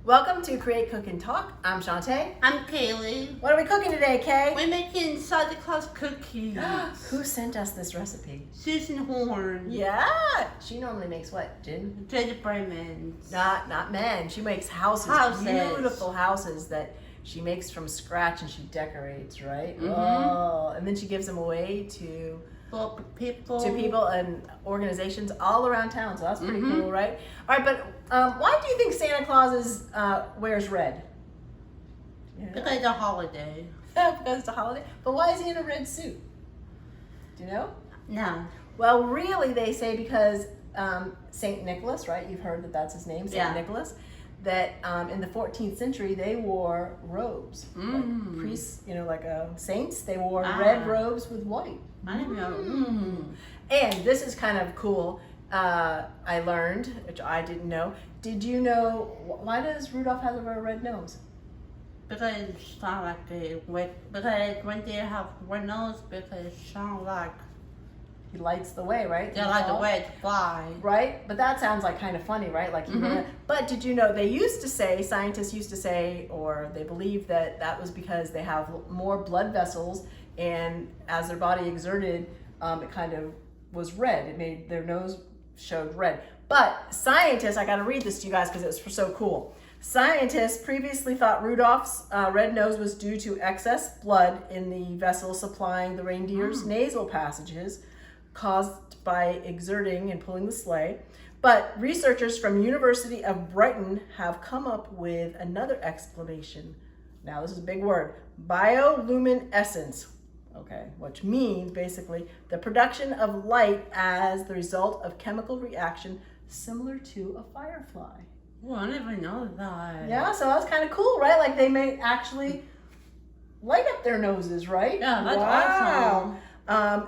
Welcome to Create, Cook, and Talk. I'm Shantae. I'm Kaylee. What are we cooking today, Kay? We're making Santa Claus cookies. Who sent us this recipe? Susan Horn. Yeah. She normally makes what, Jen? Gingerbread men. Not men. She makes houses. Beautiful houses that she makes from scratch and she decorates, right? Mm-hmm. Oh, and then she gives them away to people and organizations all around town. So that's pretty cool, right? All right, but why do you think Santa Claus wears red? Yeah. Because it's a holiday. Because it's a holiday. But why is he in a red suit? Do you know? No. Well, really, they say because Saint Nicholas, right? You've heard that that's his name, Saint Nicholas. That in the 14th century they wore robes. Like priests, like saints, they wore red robes with white. I didn't know. And this is kind of cool. I learned, which I didn't know. Did you know why does Rudolph have a red nose? Because it's not like because when they have red nose, because it's not like he lights the way, right? They like the way to fly. Right? But that sounds like kind of funny, right? Like But did you know scientists used to say, or they believe that was because they have more blood vessels, and as their body exerted, it kind of was red. It made their nose showed red. But scientists, I got to read this to you guys because it was so cool. Scientists previously thought Rudolph's red nose was due to excess blood in the vessel supplying the reindeer's nasal passages, caused by exerting and pulling the sleigh. But researchers from University of Brighton have come up with another explanation. Now this is a big word, bioluminescence, which means basically the production of light as the result of chemical reaction similar to a firefly. Well, I never know that. Yeah, so that's kind of cool, right? Like they may actually light up their noses, right? Yeah, that's awesome.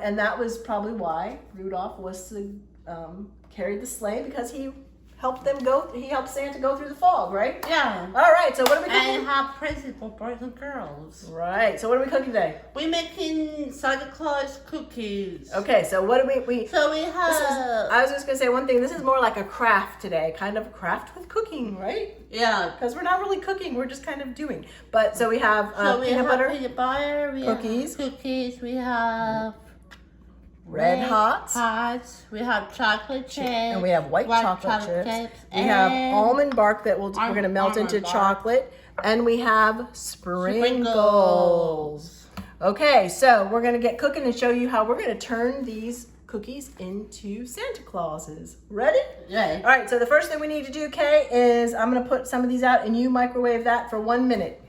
And that was probably why Rudolph was to carry the sleigh, because he helped Santa go through the fog, right? Yeah. All right, so what are we cooking? And have presents for boys and girls. Right, so what are we cooking today? We're making Santa Claus cookies. Okay, so what do we So we have... I was just going to say one thing. This is more like a craft today, kind of a craft with cooking, right? Yeah. Because we're not really cooking, we're just kind of doing. But so we have peanut butter, we cookies. have cookies, we have red hots, we have chocolate chips, and we have white chocolate chips. We have almond bark that we're going to melt into chocolate, and we have sprinkles. Okay, so we're going to get cooking and show you how we're going to turn these cookies into Santa Clauses. Ready? Yeah. All right, so the first thing we need to do, Kay, is I'm going to put some of these out and you microwave that for 1 minute.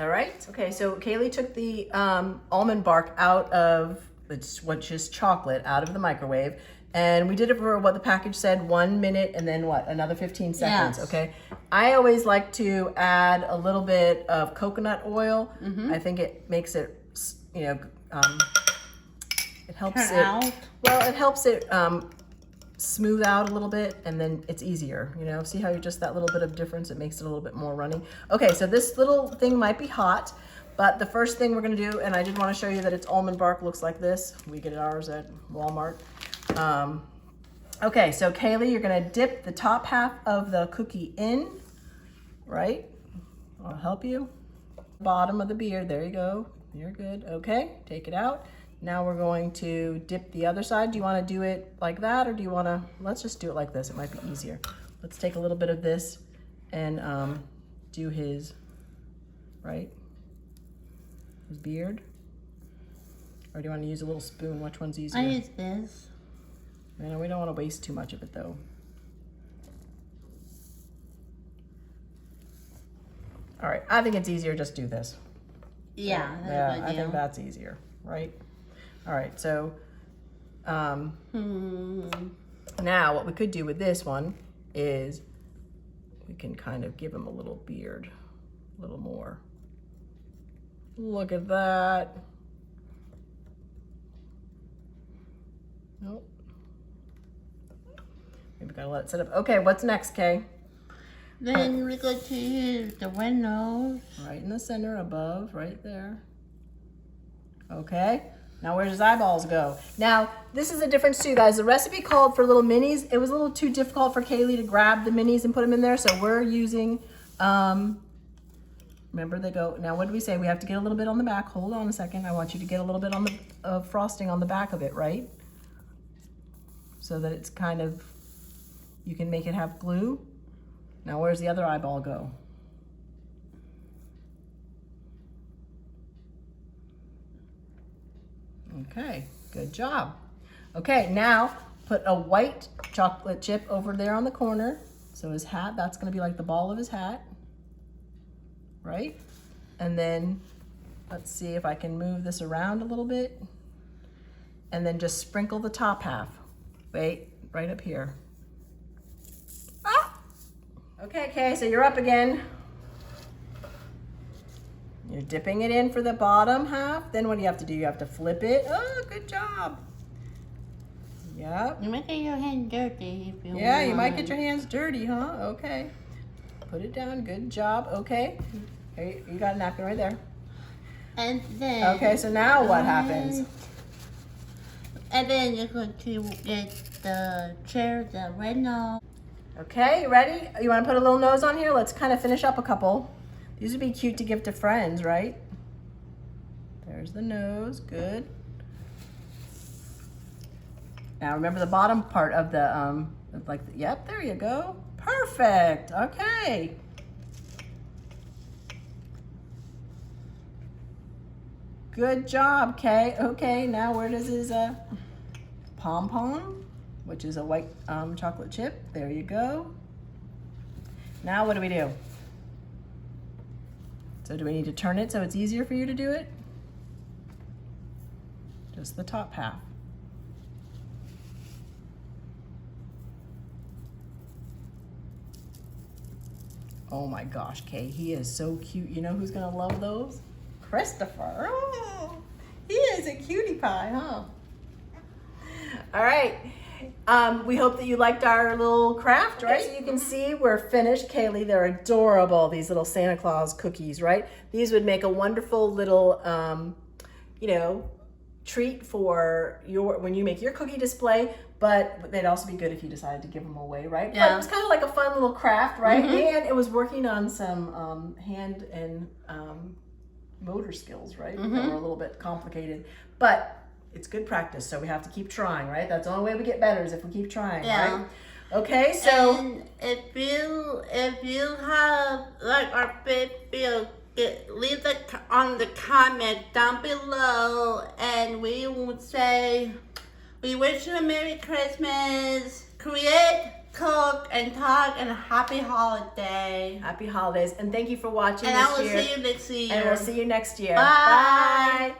All right? Okay, so Kaylee took the almond bark out of, which is chocolate, out of the microwave. And we did it for what the package said, 1 minute, and then what, another 15 seconds, okay? I always like to add a little bit of coconut oil. I think it makes it, it helps it helps it smooth out a little bit, and then it's easier, See how you're just that little bit of difference, it makes it a little bit more runny. Okay, so this little thing might be hot, but the first thing we're gonna do, and I did wanna show you that it's almond bark, looks like this. We get ours at Walmart. Okay, so Kaylee, you're gonna dip the top half of the cookie in, right? I'll help you. Bottom of the beard, there you go. You're good, okay, take it out. Now we're going to dip the other side. Do you wanna do it like that, or do you wanna, let's just do it like this, it might be easier. Let's take a little bit of this and do his, right? His beard. Or do you wanna use a little spoon? Which one's easier? I use this. We don't want to waste too much of it though. All right, I think it's easier just do this. Yeah, I think that's easier, right? All right, so now what we could do with this one is we can kind of give him a little beard, a little more. Look at that. Nope. Maybe we gotta let it sit up. Okay, what's next, Kay? Then we're going to use the red nose. Right in the center, above, right there. Okay, now where does eyeballs go? Now, this is a difference too, guys. The recipe called for little minis. It was a little too difficult for Kaylee to grab the minis and put them in there, so we're using Remember they go, now what did we say? We have to get a little bit on the back. Hold on a second. I want you to get a little bit on the frosting on the back of it, right? So that it's kind of, you can make it have glue. Now where's the other eyeball go? Okay, good job. Okay, now put a white chocolate chip over there on the corner. So his hat, that's gonna be like the ball of his hat, right? And then let's see if I can move this around a little bit. And then just sprinkle the top half. Wait, right up here. Ah! Okay, Kay, so you're up again. You're dipping it in for the bottom half. Then what do you have to do? You have to flip it. Oh, good job. Yep. You might get your hand dirty if you Yeah, want. you might get your hands dirty, huh? Okay. Put it down. Good job. Okay. Here, you got a napkin right there. And then. Okay, so now what happens? And then you're going to get the chair, the red nose. Okay, you ready? You want to put a little nose on here? Let's kind of finish up a couple. These would be cute to give to friends, right? There's the nose. Good. Now remember the bottom part of the, yep, there you go. Perfect. Okay. Good job, Kay. Okay, now where does his pom-pom, which is a white chocolate chip. There you go. Now what do we do? So do we need to turn it so it's easier for you to do it? Just the top half. Oh my gosh, Kay, he is so cute. You know who's gonna love those? Christopher. Oh, he is a cutie pie, huh? All right. We hope that you liked our little craft, right? So you can see we're finished. Kaylee, they're adorable, these little Santa Claus cookies, right? These would make a wonderful little, you know, treat for when you make your cookie display, but they'd also be good if you decided to give them away, right? Yeah. But it was kind of like a fun little craft, right? Mm-hmm. And it was working on some hand and motor skills, right? Mm-hmm. That were a little bit complicated, but it's good practice, so we have to keep trying, right? That's the only way we get better is if we keep trying, Yeah. right? Okay, so And if you have like our video, leave on the comment down below, and we would say we wish you a Merry Christmas, create, cook, and talk, and a happy holiday. happy holidays, and thank you for watching And this I will year. see you next year. And we'll see you next year. Bye. Bye.